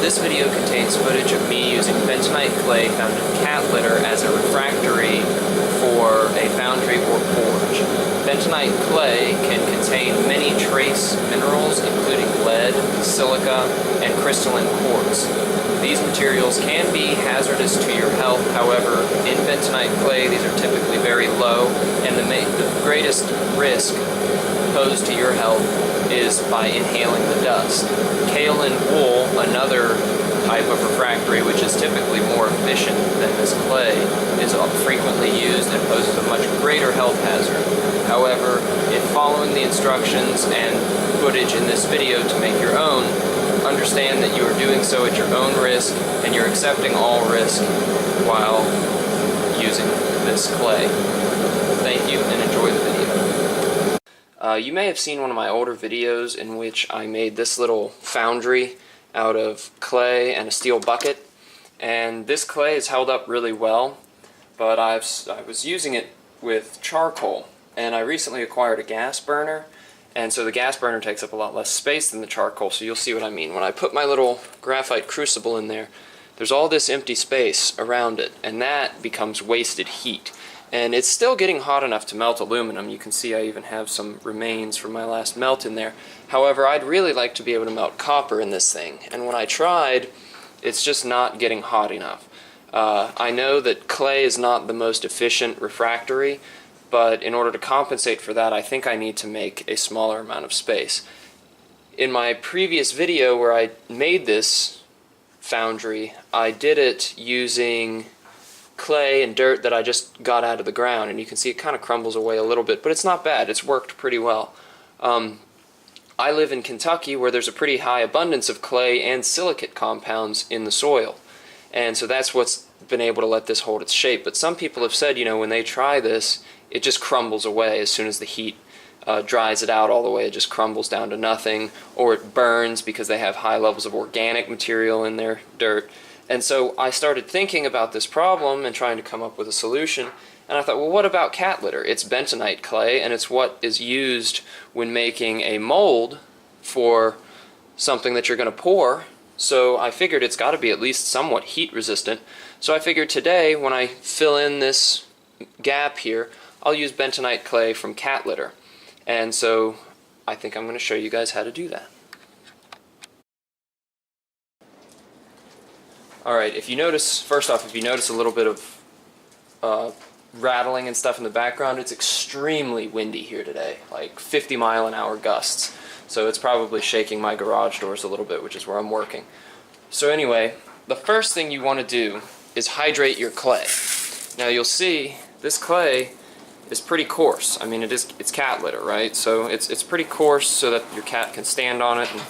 This video contains footage of me using bentonite clay found in cat litter as a refractory for a foundry or forge. Bentonite clay can contain many trace minerals including lead, silica, and crystalline quartz. These materials can be hazardous to your health, however, in bentonite clay these are typically very low, and the greatest risk posed to your health is by inhaling the dust. Kaolin wool, another type of refractory which is typically more efficient than this clay, is frequently used and poses a much greater health hazard. However, if following the instructions and footage in this video to make your own, understand that you are doing so at your own risk and you're accepting all risk while using this clay. Thank you and enjoy the video. You may have seen one of my older videos in which I made this little foundry out of clay and a steel bucket, and this clay is held up really well, but I was using it with charcoal, and I recently acquired a gas burner, and so the gas burner takes up a lot less space than the charcoal, so you'll see what I mean. When I put my little graphite crucible in there, there's all this empty space around it, and that becomes wasted heat. And it's still getting hot enough to melt aluminum. You can see I even have some remains from my last melt in there. However, I'd really like to be able to melt copper in this thing. And when I tried, it's just not getting hot enough. I know that clay is not the most efficient refractory, but in order to compensate for that, I think I need to make a smaller amount of space. In my previous video where I made this foundry, I did it using clay and dirt that I just got out of the ground, and you can see it kind of crumbles away a little bit, but it's not bad. It's worked pretty well. I live in Kentucky where there's a pretty high abundance of clay and silicate compounds in the soil, and so that's what's been able to let this hold its shape. But some people have said, you know, when they try this, it just crumbles away as soon as the heat dries it out all the way. It just crumbles down to nothing, or it burns because they have high levels of organic material in their dirt. And so I started thinking about this problem and trying to come up with a solution, and I thought, well, what about cat litter? It's bentonite clay, and it's what is used when making a mold for something that you're going to pour, so I figured it's got to be at least somewhat heat resistant. So I figured today, when I fill in this gap here, I'll use bentonite clay from cat litter. And so I think I'm going to show you guys how to do that. Alright, if you notice, first off, if you notice a little bit of rattling and stuff in the background, it's extremely windy here today, like 50-mile-an-hour gusts. So it's probably shaking my garage doors a little bit, which is where I'm working. So anyway, the first thing you want to do is hydrate your clay. Now you'll see this clay is pretty coarse. I mean, it's cat litter, right? So it's pretty coarse so that your cat can stand on it and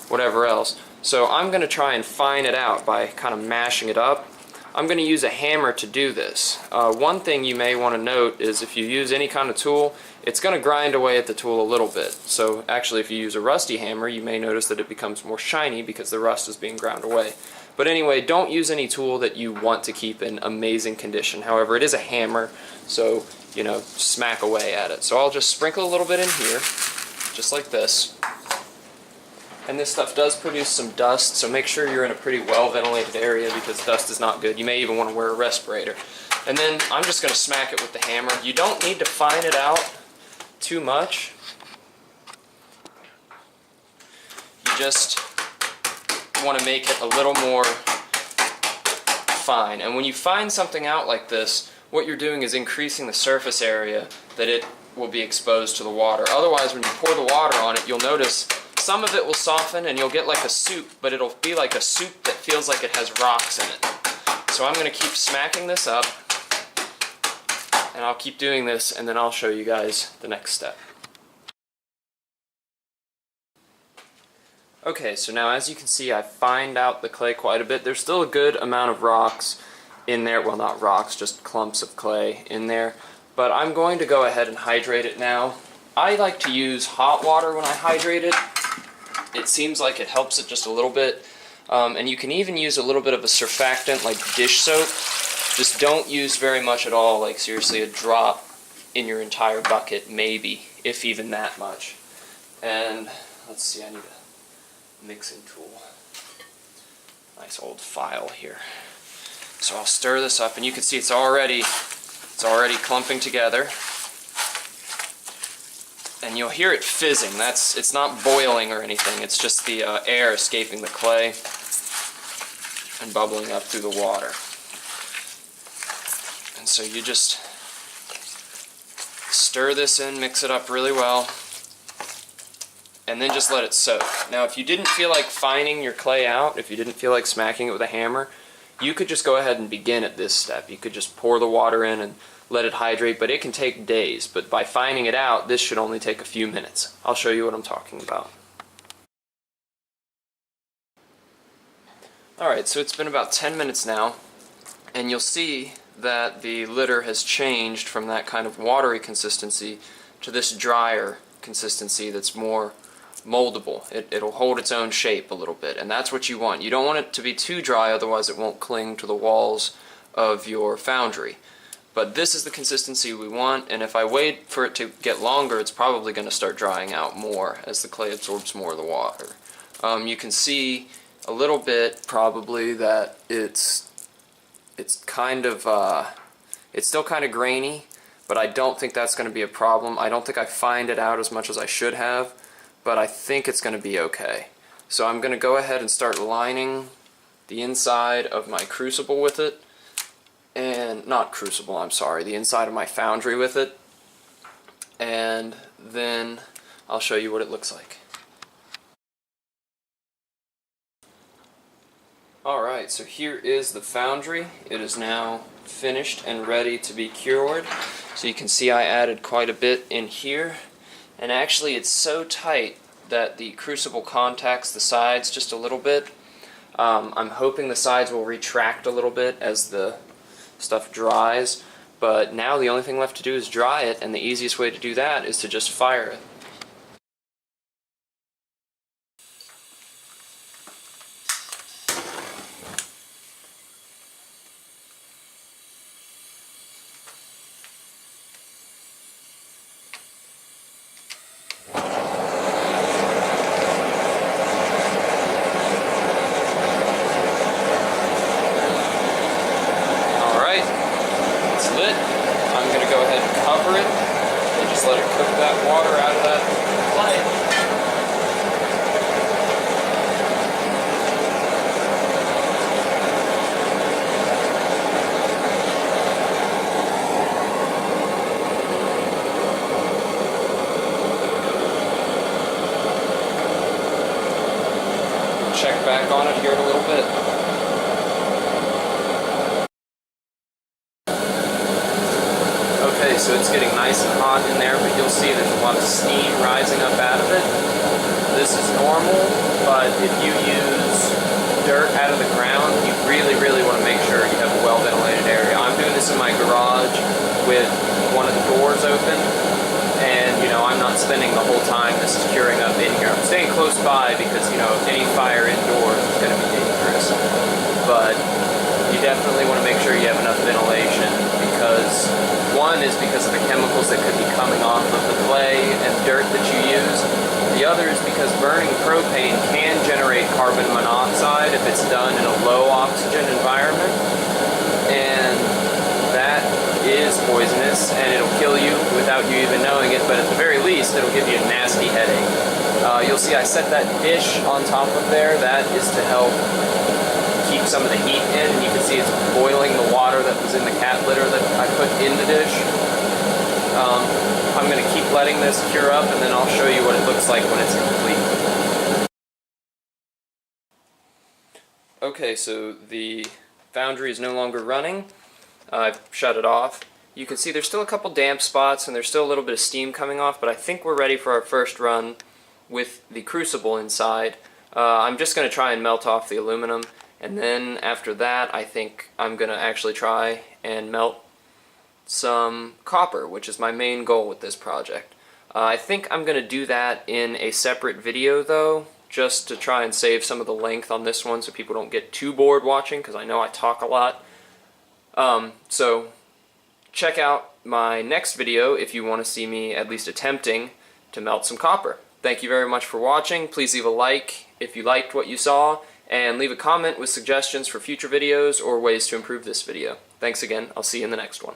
whatever else. So I'm going to try and fine it out by kind of mashing it up. I'm going to use a hammer to do this. One thing you may want to note is if you use any kind of tool, it's going to grind away at the tool a little bit. So actually if you use a rusty hammer, you may notice that it becomes more shiny because the rust is being ground away. But anyway, don't use any tool that you want to keep in amazing condition. However, it is a hammer, so, you know, smack away at it. So I'll just sprinkle a little bit in here, just like this. And this stuff does produce some dust, so make sure you're in a pretty well-ventilated area because dust is not good. You may even want to wear a respirator. And then I'm just going to smack it with the hammer. You don't need to fine it out too much. You just want to make it a little more fine. And when you fine something out like this, what you're doing is increasing the surface area that it will be exposed to the water. Otherwise, when you pour the water on it, you'll notice some of it will soften and you'll get like a soup, but it'll be like a soup that feels like it has rocks in it. So I'm going to keep smacking this up, and I'll keep doing this, and then I'll show you guys the next step. Okay, so now as you can see, I fined out the clay quite a bit. There's still a good amount of rocks in there. Well, not rocks, just clumps of clay in there. But I'm going to go ahead and hydrate it now. I like to use hot water when I hydrate it. It seems like it helps it just a little bit. And you can even use a little bit of a surfactant like dish soap. Just don't use very much at all, like seriously a drop in your entire bucket, maybe, if even that much. And let's see, I need a mixing tool. Nice old file here. So I'll stir this up, and you can see it's already clumping together. And you'll hear it fizzing. It's not boiling or anything. It's just the air escaping the clay and bubbling up through the water. And so you just stir this in, mix it up really well, and then just let it soak. Now, if you didn't feel like fining your clay out, if you didn't feel like smacking it with a hammer, you could just go ahead and begin at this step. You could just pour the water in and let it hydrate, but it can take days. But by fining it out, this should only take a few minutes. I'll show you what I'm talking about. Alright, so it's been about 10 minutes now, and you'll see that the litter has changed from that kind of watery consistency to this drier consistency that's more moldable. It'll hold its own shape a little bit, and that's what you want. You don't want it to be too dry, otherwise it won't cling to the walls of your foundry. But this is the consistency we want, and if I wait for it to get longer, it's probably going to start drying out more as the clay absorbs more of the water. You can see a little bit probably that it's kind of it's still kind of grainy, but I don't think that's going to be a problem. I don't think I fined it out as much as I should have, but I think it's going to be okay. So I'm going to go ahead and start lining the inside of my crucible with it, and not crucible, I'm sorry, the inside of my foundry with it, and then I'll show you what it looks like. Alright, so here is the foundry. It is now finished and ready to be cured. So you can see I added quite a bit in here, and actually it's so tight that the crucible contacts the sides just a little bit. I'm hoping the sides will retract a little bit as the stuff dries, but now the only thing left to do is dry it, and the easiest way to do that is to just fire it. I'm going to go ahead and cover it and just let it cook that water out of that clay. Check back on it here in a little bit. Okay, so it's getting nice and hot in there, but you'll see there's a lot of steam rising up out of it. This is normal, but if you use dirt out of the ground, you really, really want to make sure you have a well-ventilated area. I'm doing this in my garage with one of the doors open, and, you know, I'm not spending the whole time this is curing up in here. I'm staying close by because, you know, any fire indoors is going to be dangerous. But you definitely want to make sure you have enough ventilation, because one is because of the chemicals that could be coming off of the clay and dirt that you use. The other is because burning propane can generate carbon monoxide if it's done in a low oxygen environment, and that is poisonous and it'll kill you without you even knowing it, but at the very least it'll give you a nasty headache. You'll see I set that dish on top of there. That is to help keep some of the heat in, and you can see it's boiling the water that was in the cat litter that I put in the dish. I'm going to keep letting this cure up, and then I'll show you what it looks like when it's complete. Okay, so the foundry is no longer running. I've shut it off. You can see there's still a couple damp spots and there's still a little bit of steam coming off, but I think we're ready for our first run with the crucible inside. I'm just going to try and melt off the aluminum, and then after that I think I'm going to actually try and melt some copper, which is my main goal with this project. I think I'm going to do that in a separate video though, just to try and save some of the length on this one so people don't get too bored watching, because I know I talk a lot. So check out my next video if you want to see me at least attempting to melt some copper. Thank you very much for watching. Please leave a like if you liked what you saw, and leave a comment with suggestions for future videos or ways to improve this video. Thanks again. I'll see you in the next one.